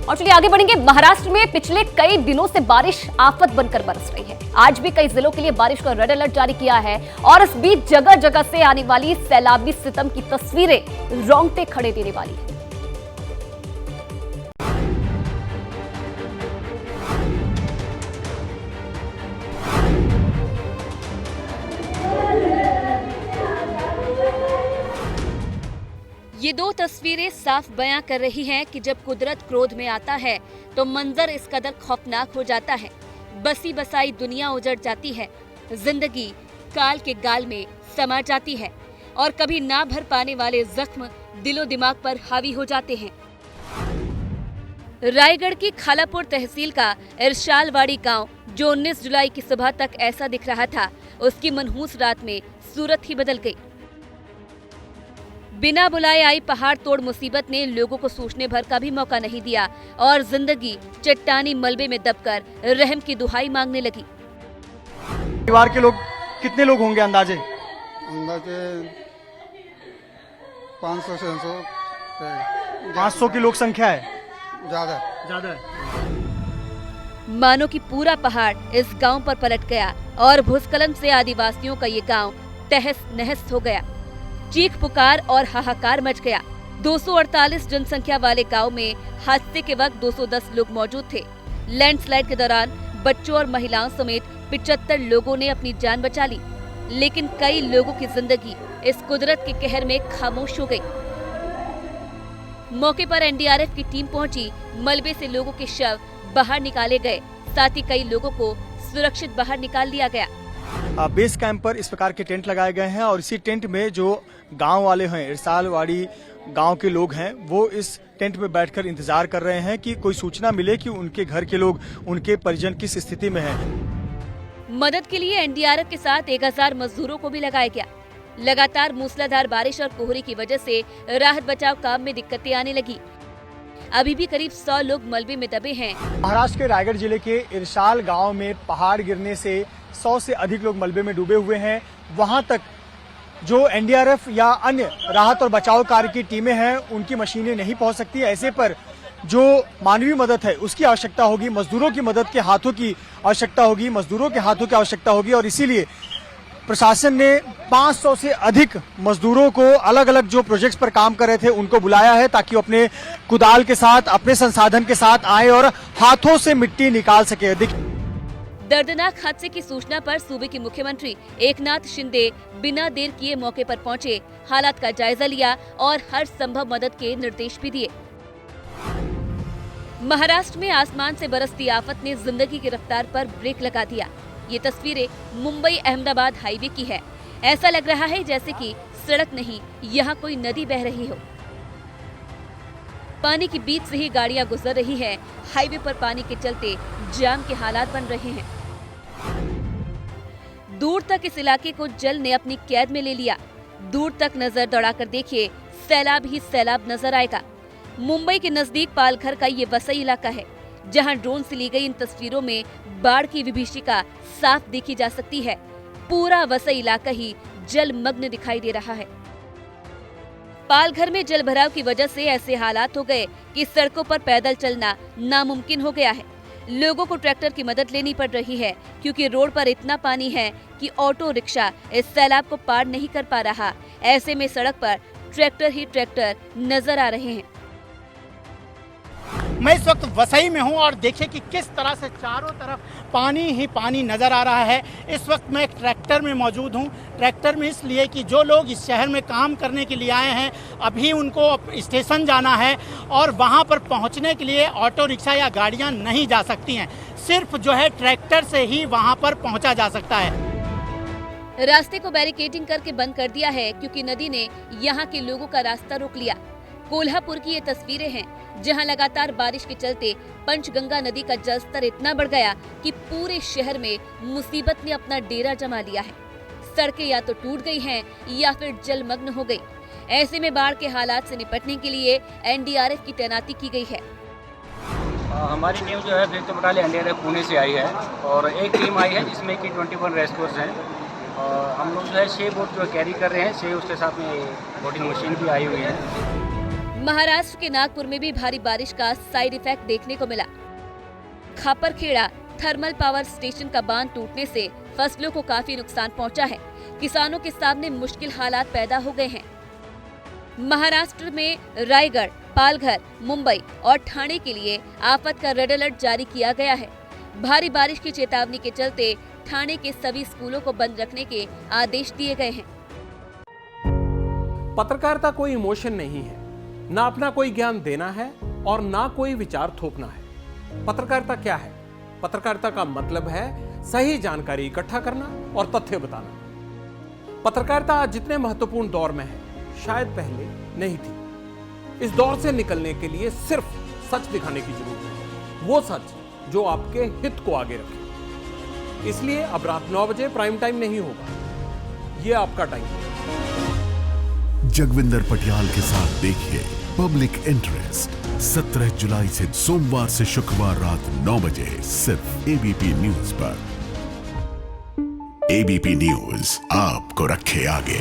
और चलिए आगे बढ़ेंगे। महाराष्ट्र में पिछले कई दिनों से बारिश आफत बनकर बरस रही है। आज भी कई जिलों के लिए बारिश का रेड अलर्ट जारी किया है और इस बीच जगह जगह से आने वाली सैलाबी सितम की तस्वीरें रोंगटे खड़े देने वाली है। ये दो तस्वीरें साफ बयां कर रही हैं कि जब कुदरत क्रोध में आता है तो मंजर इस कदर खौफनाक हो जाता है। बसी बसाई दुनिया उजड़ जाती है, जिंदगी काल के गाल में समा जाती है और कभी ना भर पाने वाले जख्म दिलो दिमाग पर हावी हो जाते हैं। रायगढ़ की खालापुर तहसील का इरशालवाड़ी गांव, जो 19 जुलाई की सुबह तक ऐसा दिख रहा था, उसकी मनहूस रात में सूरत ही बदल गई। बिना बुलाए आई पहाड़ तोड़ मुसीबत ने लोगों को सोचने भर का भी मौका नहीं दिया और जिंदगी चट्टानी मलबे में दबकर रहम की दुहाई मांगने लगी। परिवार के लोग कितने लोग होंगे अंदाजे? 500 से 500 की लोग संख्या है। ज्यादा है। मानो कि पूरा पहाड़ इस गांव पर पलट गया और भूस्खलन से आदिवासियों का ये गांव तहस नहस हो गया। चीख पुकार और हाहाकार मच गया। 248 जनसंख्या वाले गांव में हादसे के वक्त 210 लोग मौजूद थे। लैंडस्लाइड के दौरान बच्चों और महिलाओं समेत 75 लोगों ने अपनी जान बचा ली, लेकिन कई लोगों की जिंदगी इस कुदरत के कहर में खामोश हो गई। मौके पर एनडीआरएफ की टीम पहुंची, मलबे से लोगों के शव बाहर निकाले गए, साथ ही कई लोगों को सुरक्षित बाहर निकाल लिया गया। बेस कैंप पर इस प्रकार के टेंट लगाए गए हैं और इसी टेंट में जो गांव वाले हैं, इरसालवाड़ी गांव के लोग हैं, वो इस टेंट में बैठकर इंतजार कर रहे हैं कि कोई सूचना मिले कि उनके घर के लोग, उनके परिजन किस स्थिति में हैं। मदद के लिए एनडीआरएफ के साथ 1000 मजदूरों को भी लगाया गया। लगातार मूसलाधार बारिश और कोहरे की वजह से राहत बचाव काम में दिक्कतें आने लगी। अभी भी करीब 100 लोग मलबे में दबे हैं। महाराष्ट्र के रायगढ़ जिले के इरशाल गांव में पहाड़ गिरने से 100 से अधिक लोग मलबे में डूबे हुए हैं। वहां तक जो एनडीआरएफ या अन्य राहत और बचाव कार्य की टीमें हैं, उनकी मशीनें नहीं पहुंच सकती। ऐसे पर जो मानवीय मदद है उसकी आवश्यकता होगी, मजदूरों की मदद के हाथों की आवश्यकता होगी, मजदूरों के हाथों की आवश्यकता होगी और इसीलिए प्रशासन ने 500 से अधिक मजदूरों को अलग अलग जो प्रोजेक्ट्स पर काम कर रहे थे उनको बुलाया है ताकि वो अपने कुदाल के साथ, अपने संसाधन के साथ आए और हाथों से मिट्टी निकाल सके। दर्दनाक हादसे की सूचना पर सूबे के मुख्यमंत्री एकनाथ शिंदे बिना देर किए मौके पर पहुंचे, हालात का जायजा लिया और हर संभव मदद के निर्देश भी दिए। महाराष्ट्र में आसमान से बरसती आफत ने जिंदगी की रफ्तार पर ब्रेक लगा दिया। ये तस्वीरें मुंबई अहमदाबाद हाईवे की है। ऐसा लग रहा है जैसे कि सड़क नहीं, यहाँ कोई नदी बह रही हो। पानी के बीच से ही गाड़ियां गुजर रही है। हाईवे पर पानी के चलते जाम के हालात बन रहे हैं। दूर तक इस इलाके को जल ने अपनी कैद में ले लिया। दूर तक नजर दौड़ाकर देखिए, सैलाब ही सैलाब नजर आएगा। मुंबई के नजदीक पालघर का ये वसई इलाका है, जहां ड्रोन से ली गई इन तस्वीरों में बाढ़ की विभीषिका साफ देखी जा सकती है। पूरा वसई इलाका ही जलमग्न दिखाई दे रहा है। पालघर में जल भराव की वजह से ऐसे हालात हो गए कि सड़कों पर पैदल चलना नामुमकिन हो गया है। लोगों को ट्रैक्टर की मदद लेनी पड़ रही है क्योंकि रोड पर इतना पानी है कि ऑटो रिक्शा इस सैलाब को पार नहीं कर पा रहा। ऐसे में सड़क पर ट्रैक्टर ही ट्रैक्टर नजर आ रहे हैं। मैं इस वक्त वसई में हूं और देखिए कि किस तरह से चारों तरफ पानी ही पानी नज़र आ रहा है। इस वक्त मैं एक ट्रैक्टर में मौजूद हूं। ट्रैक्टर में इसलिए कि जो लोग इस शहर में काम करने के लिए आए हैं, अभी उनको स्टेशन जाना है और वहां पर पहुंचने के लिए ऑटो रिक्शा या गाड़ियां नहीं जा सकती हैं। सिर्फ जो है ट्रैक्टर से ही वहां पर पहुंचा जा सकता है। रास्ते को बैरिकेडिंग करके बंद कर दिया है क्योंकि नदी ने यहाँ के लोगों का रास्ता रोक लिया। कोल्हापुर की ये तस्वीरें हैं, जहां लगातार बारिश के चलते पंचगंगा नदी का जलस्तर इतना बढ़ गया कि पूरे शहर में मुसीबत ने अपना डेरा जमा लिया है। सड़कें या तो टूट गई हैं या फिर जलमग्न हो गई। ऐसे में बाढ़ के हालात से निपटने के लिए एनडीआरएफ की तैनाती की गई है। हमारी टीम जो है संयुक्त बटालियन एनडीआरएफ पुणे से आई है और एक टीम आई है जिसमें कि 21 रेस्क्यूअर्स हैं। और हम लोग जो है 6 बोट जो कैरी कर रहे हैं, 6 उसके साथ में बोटिंग मशीन भी आई हुई है। महाराष्ट्र के नागपुर में भी भारी बारिश का साइड इफेक्ट देखने को मिला। खापरखेड़ा थर्मल पावर स्टेशन का बांध टूटने से फसलों को काफी नुकसान पहुंचा है। किसानों के सामने मुश्किल हालात पैदा हो गए हैं। महाराष्ट्र में रायगढ़, पालघर, मुंबई और ठाणे के लिए आफत का रेड अलर्ट जारी किया गया है। भारी बारिश की चेतावनी के चलते ठाणे के सभी स्कूलों को बंद रखने के आदेश दिए गए हैं। पत्रकारिता कोई इमोशन नहीं है, ना अपना कोई ज्ञान देना है और ना कोई विचार थोपना है। पत्रकारिता क्या है? पत्रकारिता का मतलब है सही जानकारी इकट्ठा करना और तथ्य बताना। पत्रकारिता आज जितने महत्वपूर्ण दौर में है, शायद पहले नहीं थी। इस दौर से निकलने के लिए सिर्फ सच दिखाने की जरूरत है, वो सच जो आपके हित को आगे रखे। इसलिए अब रात 9 बजे प्राइम टाइम नहीं होगा, ये आपका टाइम है। जगविंदर पटियाल के साथ देखिए पब्लिक इंटरेस्ट 17 जुलाई से सोमवार से शुक्रवार रात 9 बजे सिर्फ एबीपी न्यूज पर। एबीपी न्यूज आपको रखे आगे।